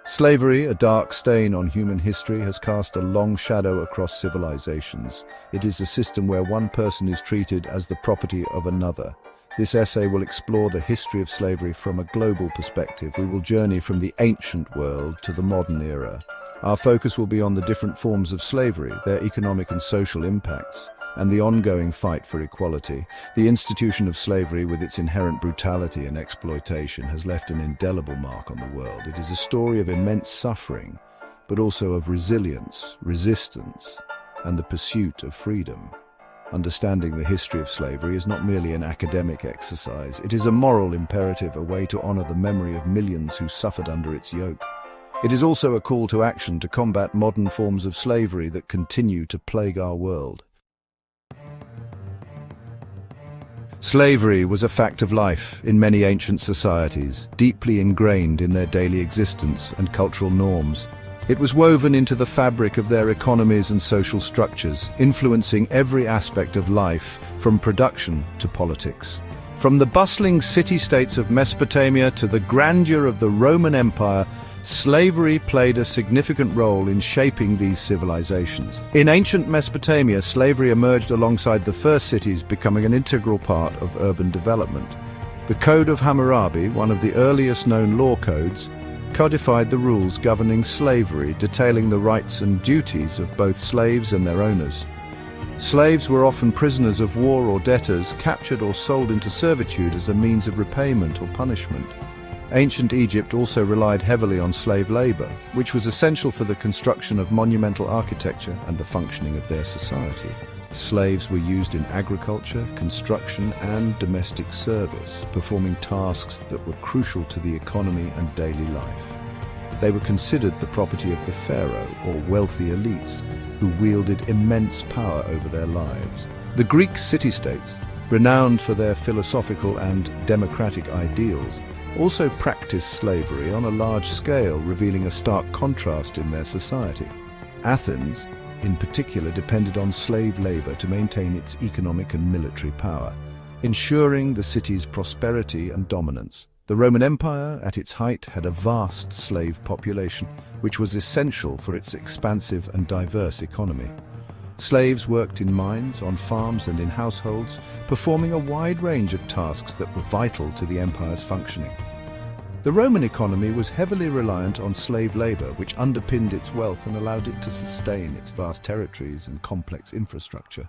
Slavery, a dark stain on human history, has cast a long shadow across civilizations. It is a system where one person is treated as the property of another. This essay will explore the history of slavery from a global perspective. We will journey from the ancient world to the modern era. Our focus will be on the different forms of slavery, their economic and social impacts, and the ongoing fight for equality. The institution of slavery, with its inherent brutality and exploitation, has left an indelible mark on the world. It is a story of immense suffering, but also of resilience, resistance, and the pursuit of freedom. Understanding the history of slavery is not merely an academic exercise. It is a moral imperative, a way to honor the memory of millions who suffered under its yoke. It is also a call to action to combat modern forms of slavery that continue to plague our world. Slavery was a fact of life in many ancient societies, deeply ingrained in their daily existence and cultural norms. It was woven into the fabric of their economies and social structures, influencing every aspect of life, from production to politics. From the bustling city-states of Mesopotamia to the grandeur of the Roman Empire, slavery played a significant role in shaping these civilizations. In ancient Mesopotamia, slavery emerged alongside the first cities, becoming an integral part of urban development. The Code of Hammurabi, one of the earliest known law codes, codified the rules governing slavery, detailing the rights and duties of both slaves and their owners. Slaves were often prisoners of war or debtors, captured or sold into servitude as a means of repayment or punishment. Ancient Egypt also relied heavily on slave labor, which was essential for the construction of monumental architecture and the functioning of their society. Slaves were used in agriculture, construction, and domestic service, performing tasks that were crucial to the economy and daily life. They were considered the property of the pharaoh or wealthy elites, who wielded immense power over their lives. The Greek city-states, renowned for their philosophical and democratic ideals, also practiced slavery on a large scale, revealing a stark contrast in their society. Athens, in particular, depended on slave labor to maintain its economic and military power, ensuring the city's prosperity and dominance. The Roman Empire, at its height, had a vast slave population, which was essential for its expansive and diverse economy. Slaves worked in mines, on farms, and in households, performing a wide range of tasks that were vital to the empire's functioning. The Roman economy was heavily reliant on slave labor, which underpinned its wealth and allowed it to sustain its vast territories and complex infrastructure.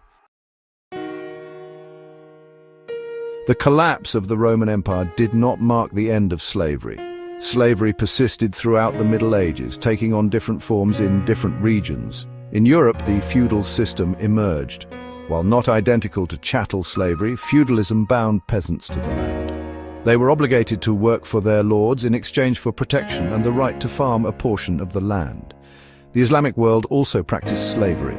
The collapse of the Roman Empire did not mark the end of slavery. Slavery persisted throughout the Middle Ages, taking on different forms in different regions. In Europe, the feudal system emerged. While not identical to chattel slavery, feudalism bound peasants to the land. They were obligated to work for their lords in exchange for protection and the right to farm a portion of the land. The Islamic world also practiced slavery.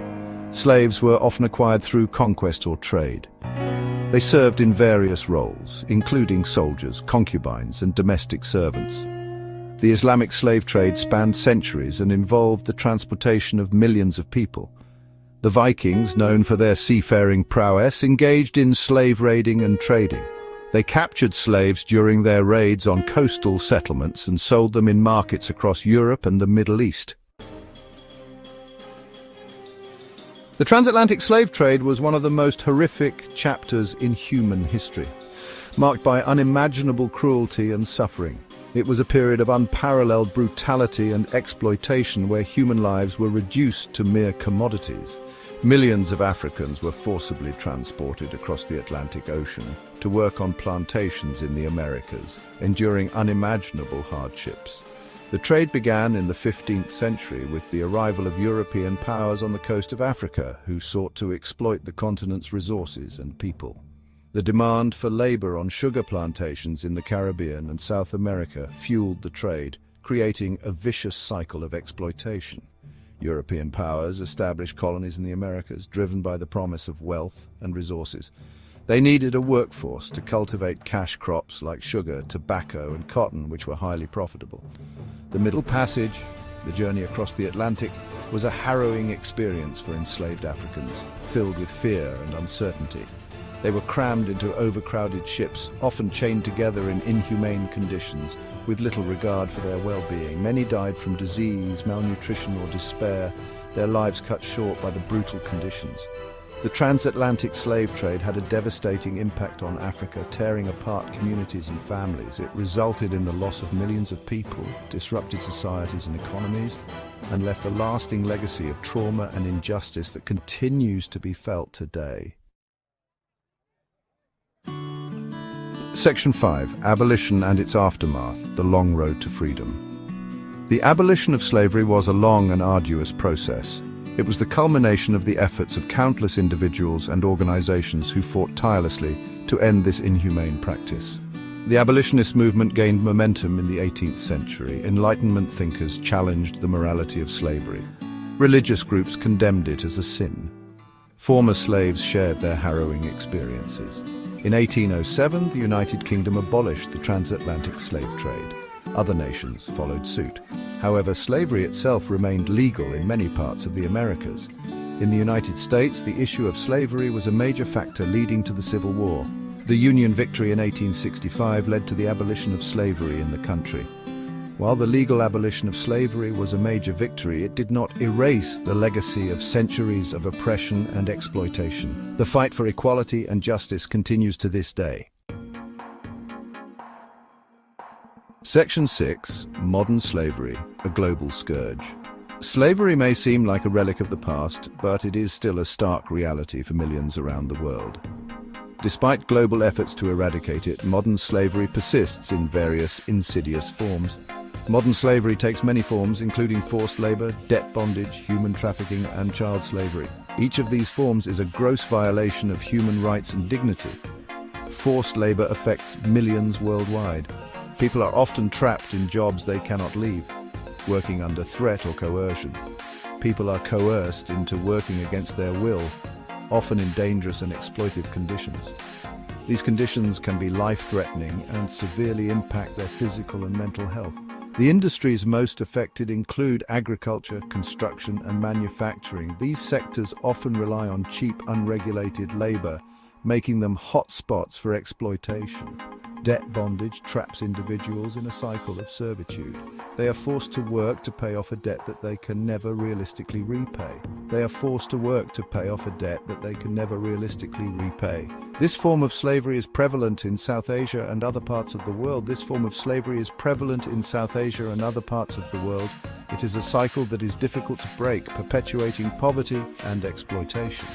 Slaves were often acquired through conquest or trade. They served in various roles, including soldiers, concubines, and domestic servants. The Islamic slave trade spanned centuries and involved the transportation of millions of people. The Vikings, known for their seafaring prowess, engaged in slave raiding and trading. They captured slaves during their raids on coastal settlements and sold them in markets across Europe and the Middle East. The transatlantic slave trade was one of the most horrific chapters in human history, marked by unimaginable cruelty and suffering. It was a period of unparalleled brutality and exploitation where human lives were reduced to mere commodities. Millions of Africans were forcibly transported across the Atlantic Ocean to work on plantations in the Americas, enduring unimaginable hardships. The trade began in the 15th century with the arrival of European powers on the coast of Africa, who sought to exploit the continent's resources and people. The demand for labor on sugar plantations in the Caribbean and South America fueled the trade, creating a vicious cycle of exploitation. European powers established colonies in the Americas, driven by the promise of wealth and resources. They needed a workforce to cultivate cash crops like sugar, tobacco, and cotton, which were highly profitable. The Middle Passage, the journey across the Atlantic, was a harrowing experience for enslaved Africans, filled with fear and uncertainty. They were crammed into overcrowded ships, often chained together in inhumane conditions, with little regard for their well-being. Many died from disease, malnutrition, or despair, their lives cut short by the brutal conditions. The transatlantic slave trade had a devastating impact on Africa, tearing apart communities and families. It resulted in the loss of millions of people, disrupted societies and economies, and left a lasting legacy of trauma and injustice that continues to be felt today. Section 5. Abolition and its aftermath, the long road to freedom. The abolition of slavery was a long and arduous process. It was the culmination of the efforts of countless individuals and organizations who fought tirelessly to end this inhumane practice. The abolitionist movement gained momentum in the 18th century. Enlightenment thinkers challenged the morality of slavery. Religious groups condemned it as a sin. Former slaves shared their harrowing experiences. In 1807, the United Kingdom abolished the transatlantic slave trade. Other nations followed suit. However, slavery itself remained legal in many parts of the Americas. In the United States, the issue of slavery was a major factor leading to the Civil War. The Union victory in 1865 led to the abolition of slavery in the country. While the legal abolition of slavery was a major victory, it did not erase the legacy of centuries of oppression and exploitation. The fight for equality and justice continues to this day. Section 6. Modern slavery, a global scourge. Slavery may seem like a relic of the past, but it is still a stark reality for millions around the world. Despite global efforts to eradicate it, modern slavery persists in various insidious forms. Modern slavery takes many forms, including forced labor, debt bondage, human trafficking, and child slavery. Each of these forms is a gross violation of human rights and dignity. Forced labor affects millions worldwide. People are often trapped in jobs they cannot leave, working under threat or coercion. People are coerced into working against their will, often in dangerous and exploitive conditions. These conditions can be life-threatening and severely impact their physical and mental health. The industries most affected include agriculture, construction, and manufacturing. These sectors often rely on cheap, unregulated labor, making them hotspots for exploitation. Debt bondage traps individuals in a cycle of servitude. They are forced to work to pay off a debt that they can never realistically repay. This form of slavery is prevalent in South Asia and other parts of the world. It is a cycle that is difficult to break, perpetuating poverty and exploitation.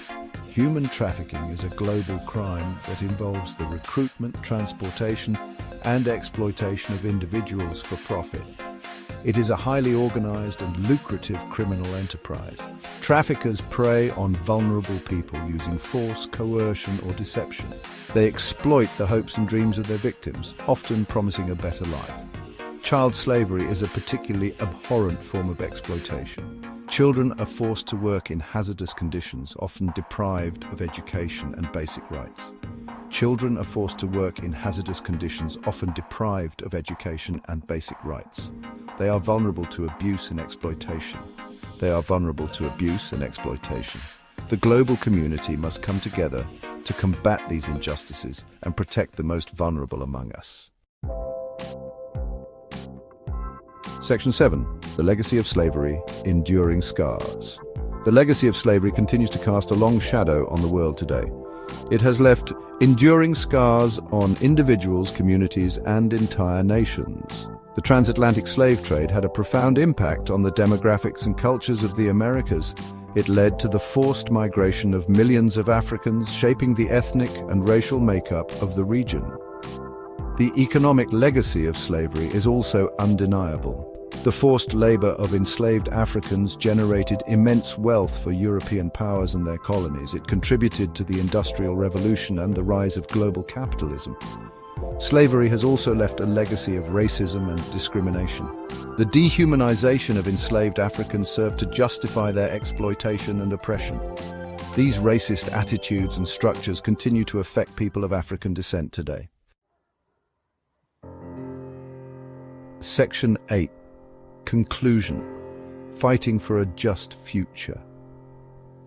Human trafficking is a global crime that involves the recruitment, transportation, and exploitation of individuals for profit. It is a highly organized and lucrative criminal enterprise. Traffickers prey on vulnerable people using force, coercion, or deception. They exploit the hopes and dreams of their victims, often promising a better life. Child slavery is a particularly abhorrent form of exploitation. Children are forced to work in hazardous conditions, often deprived of education and basic rights. Children are forced to work in hazardous conditions, often deprived of education and basic rights. They are vulnerable to abuse and exploitation. The global community must come together to combat these injustices and protect the most vulnerable among us. Section 7. The legacy of slavery, enduring scars. The legacy of slavery continues to cast a long shadow on the world today. It has left enduring scars on individuals, communities, and entire nations. The transatlantic slave trade had a profound impact on the demographics and cultures of the Americas. It led to the forced migration of millions of Africans, shaping the ethnic and racial makeup of the region. The economic legacy of slavery is also undeniable. The forced labor of enslaved Africans generated immense wealth for European powers and their colonies. It contributed to the Industrial Revolution and the rise of global capitalism. Slavery has also left a legacy of racism and discrimination. The dehumanization of enslaved Africans served to justify their exploitation and oppression. These racist attitudes and structures continue to affect people of African descent today. Section 8. Conclusion. Fighting for a just future.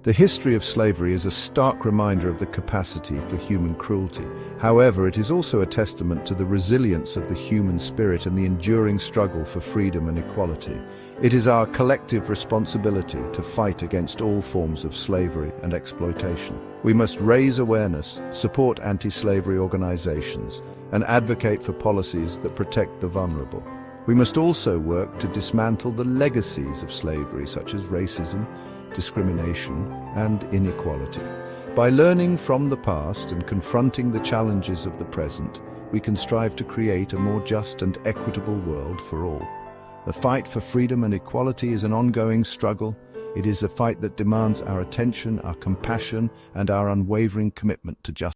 The history of slavery is a stark reminder of the capacity for human cruelty. However, it is also a testament to the resilience of the human spirit and the enduring struggle for freedom and equality. It is our collective responsibility to fight against all forms of slavery and exploitation. We must raise awareness, support anti-slavery organizations, and advocate for policies that protect the vulnerable. We must also work to dismantle the legacies of slavery, such as racism, discrimination, and inequality. By learning from the past and confronting the challenges of the present, we can strive to create a more just and equitable world for all. The fight for freedom and equality is an ongoing struggle. It is a fight that demands our attention, our compassion, and our unwavering commitment to justice.